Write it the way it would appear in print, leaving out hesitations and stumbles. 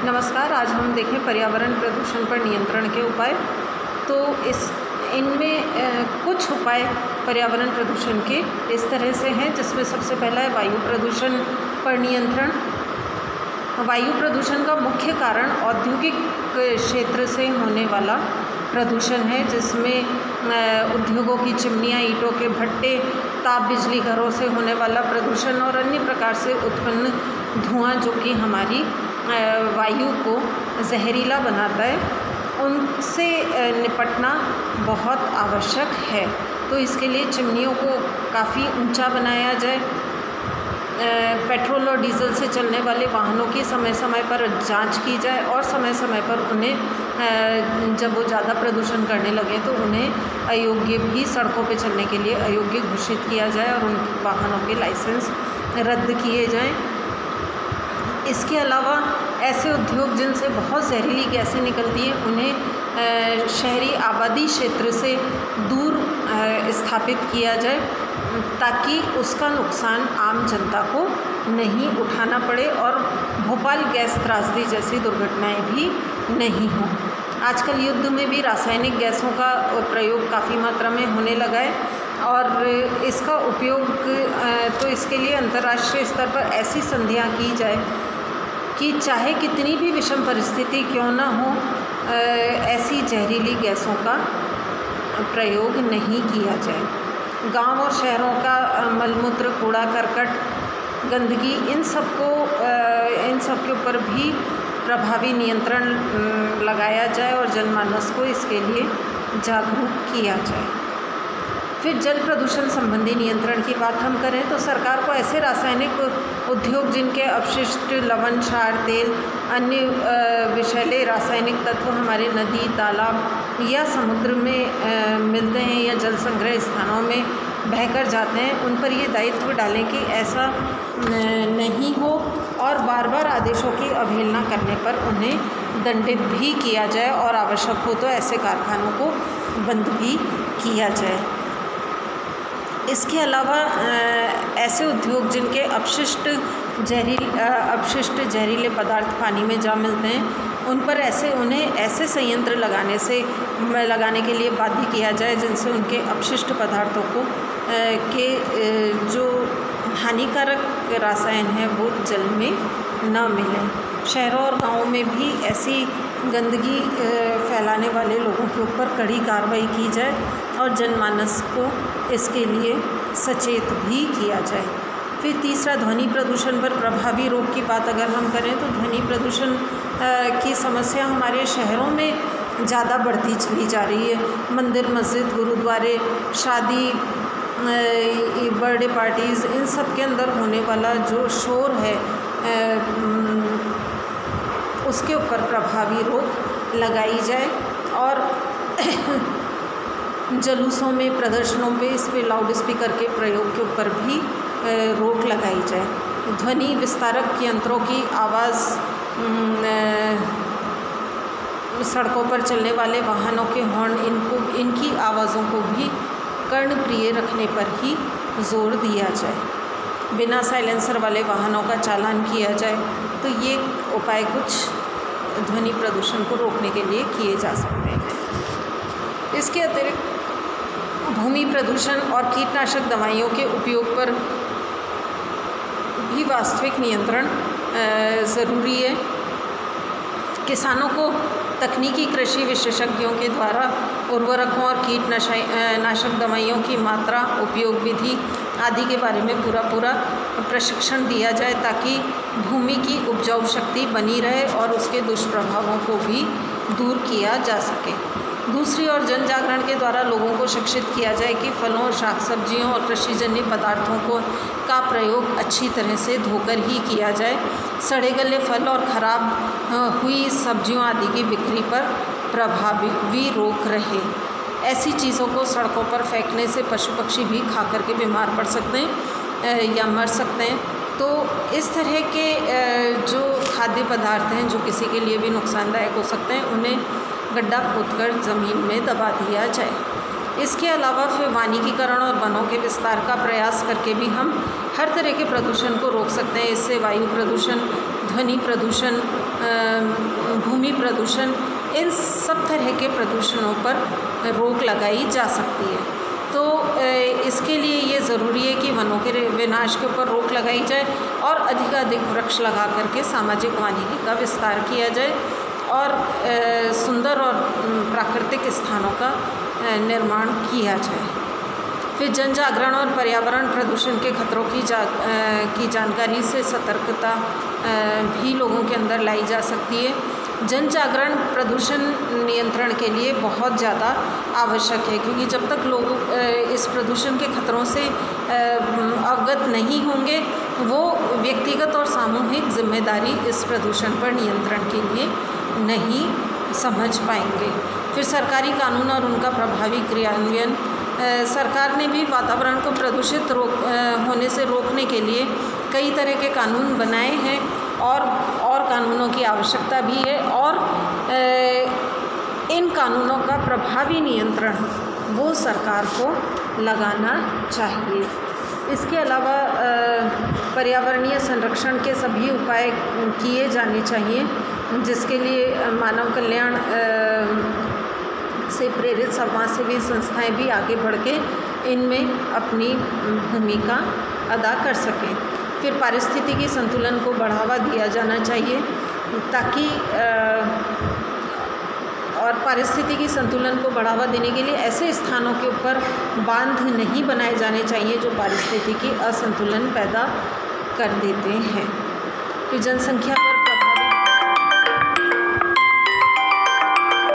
नमस्कार। आज हम देखें पर्यावरण प्रदूषण पर नियंत्रण के उपाय। तो इनमें कुछ उपाय पर्यावरण प्रदूषण के इस तरह से हैं, जिसमें सबसे पहला है वायु प्रदूषण पर नियंत्रण। वायु प्रदूषण का मुख्य कारण औद्योगिक क्षेत्र से होने वाला प्रदूषण है, जिसमें उद्योगों की चिमनियाँ, ईंटों के भट्टे, ताप बिजली घरों से होने वाला प्रदूषण और अन्य प्रकार से उत्पन्न धुआं जो कि हमारी वायु को जहरीला बनाता है, उनसे निपटना बहुत आवश्यक है। तो इसके लिए चिमनियों को काफ़ी ऊंचा बनाया जाए। पेट्रोल और डीजल से चलने वाले वाहनों की समय समय पर जांच की जाए और समय समय पर उन्हें जब वो ज़्यादा प्रदूषण करने लगे तो उन्हें अयोग्य भी सड़कों पे चलने के लिए अयोग्य घोषित किया जाए और उन वाहनों के लाइसेंस रद्द किए जाएं। इसके अलावा ऐसे उद्योग जिनसे बहुत जहरीली गैसें निकलती हैं, उन्हें शहरी आबादी क्षेत्र से दूर स्थापित किया जाए, ताकि उसका नुकसान आम जनता को नहीं उठाना पड़े और भोपाल गैस त्रासदी जैसी दुर्घटनाएं भी नहीं हों। आजकल युद्ध में भी रासायनिक गैसों का प्रयोग काफ़ी मात्रा में होने लगा है और इसका उपयोग तो इसके लिए अंतर्राष्ट्रीय स्तर पर ऐसी संधियाँ की जाए कि चाहे कितनी भी विषम परिस्थिति क्यों ना हो, ऐसी जहरीली गैसों का प्रयोग नहीं किया जाए। गांव और शहरों का मलमूत्र, कूड़ा करकट, गंदगी, इन सब के ऊपर भी प्रभावी नियंत्रण लगाया जाए और जनमानस को इसके लिए जागरूक किया जाए। फिर जल प्रदूषण संबंधी नियंत्रण की बात हम करें तो सरकार को ऐसे रासायनिक उद्योग जिनके अपशिष्ट लवण, क्षार, तेल, अन्य विषैले रासायनिक तत्व हमारे नदी, तालाब या समुद्र में मिलते हैं या जल संग्रह स्थानों में बहकर जाते हैं, उन पर ये दायित्व डालें कि ऐसा नहीं हो और बार बार आदेशों की अवहेलना करने पर उन्हें दंडित भी किया जाए और आवश्यक हो तो ऐसे कारखानों को बंद भी किया जाए। इसके अलावा ऐसे उद्योग जिनके अपशिष्ट जहरीले पदार्थ पानी में जा मिलते हैं, उन पर उन्हें ऐसे संयंत्र लगाने के लिए बाध्य किया जाए जिनसे उनके अपशिष्ट पदार्थों को के जो हानिकारक रसायन है वो जल में न मिलें। शहरों और गाँवों में भी ऐसी गंदगी फैलाने वाले लोगों के ऊपर कड़ी कार्रवाई की जाए और जनमानस को इसके लिए सचेत भी किया जाए। फिर तीसरा, ध्वनि प्रदूषण पर प्रभावी रोक की बात अगर हम करें तो ध्वनि प्रदूषण की समस्या हमारे शहरों में ज़्यादा बढ़ती चली जा रही है। मंदिर, मस्जिद, गुरुद्वारे, शादी, बर्थडे पार्टीज़, इन सब के अंदर होने वाला जो शोर है उसके ऊपर प्रभावी रोक लगाई जाए और जुलूसों में, प्रदर्शनों पे इस पे लाउड स्पीकर के प्रयोग के ऊपर भी रोक लगाई जाए। ध्वनि विस्तारक यंत्रों की आवाज़, सड़कों पर चलने वाले वाहनों के हॉर्न, इनकी आवाज़ों को भी कर्णप्रिय रखने पर ही जोर दिया जाए। बिना साइलेंसर वाले वाहनों का चालान किया जाए। तो ये उपाय कुछ ध्वनि प्रदूषण को रोकने के लिए किए जा सकते हैं। इसके अतिरिक्त भूमि प्रदूषण और कीटनाशक दवाइयों के उपयोग पर भी वास्तविक नियंत्रण ज़रूरी है। किसानों को तकनीकी कृषि विशेषज्ञों के द्वारा उर्वरकों और कीटनाशक दवाइयों की मात्रा, उपयोग विधि आदि के बारे में पूरा प्रशिक्षण दिया जाए, ताकि भूमि की उपजाऊ शक्ति बनी रहे और उसके दुष्प्रभावों को भी दूर किया जा सके। दूसरी ओर जन जागरण के द्वारा लोगों को शिक्षित किया जाए कि फलों, शाक सब्जियों और कृषिजन्य पदार्थों का प्रयोग अच्छी तरह से धोकर ही किया जाए। सड़े गले फल और ख़राब हुई सब्जियों आदि की बिक्री पर प्रभावी रोक रहे। ऐसी चीज़ों को सड़कों पर फेंकने से पशु पक्षी भी खा करके बीमार पड़ सकते हैं या मर सकते हैं। तो इस तरह के जो खाद्य पदार्थ हैं जो किसी के लिए भी नुकसानदायक हो सकते हैं, उन्हें गड्ढा खोदकर ज़मीन में दबा दिया जाए। इसके अलावा फिर वानिकीकरण और वनों के विस्तार का प्रयास करके भी हम हर तरह के प्रदूषण को रोक सकते हैं। इससे वायु प्रदूषण, ध्वनि प्रदूषण, भूमि प्रदूषण, इन सब तरह के प्रदूषणों पर रोक लगाई जा सकती है। तो इसके लिए ये ज़रूरी है कि वनों के विनाश के ऊपर रोक लगाई जाए और अधिकाधिक वृक्ष लगा करके सामाजिक वानिकी का विस्तार किया जाए और सुंदर और प्राकृतिक स्थानों का निर्माण किया जाए। फिर जन जागरण और पर्यावरण प्रदूषण के खतरों की जानकारी से सतर्कता भी लोगों के अंदर लाई जा सकती है। जन जागरण प्रदूषण नियंत्रण के लिए बहुत ज़्यादा आवश्यक है, क्योंकि जब तक लोग इस प्रदूषण के खतरों से अवगत नहीं होंगे, वो व्यक्तिगत और सामूहिक जिम्मेदारी इस प्रदूषण पर नियंत्रण के लिए नहीं समझ पाएंगे। फिर सरकारी कानून और उनका प्रभावी क्रियान्वयन। सरकार ने भी वातावरण को प्रदूषित होने से रोकने के लिए कई तरह के कानून बनाए हैं और कानूनों की आवश्यकता भी है, और इन कानूनों का प्रभावी नियंत्रण वो सरकार को लगाना चाहिए। इसके अलावा पर्यावरणीय संरक्षण के सभी उपाय किए जाने चाहिए, जिसके लिए मानव कल्याण से प्रेरित समाजसेवी संस्थाएं भी आगे बढ़ के इनमें अपनी भूमिका अदा कर सकें। फिर पारिस्थितिकी संतुलन को बढ़ावा दिया जाना चाहिए ताकि और पारिस्थितिकी संतुलन को बढ़ावा देने के लिए ऐसे स्थानों के ऊपर बांध नहीं बनाए जाने चाहिए जो पारिस्थितिकी असंतुलन पैदा कर देते हैं। फिर जनसंख्या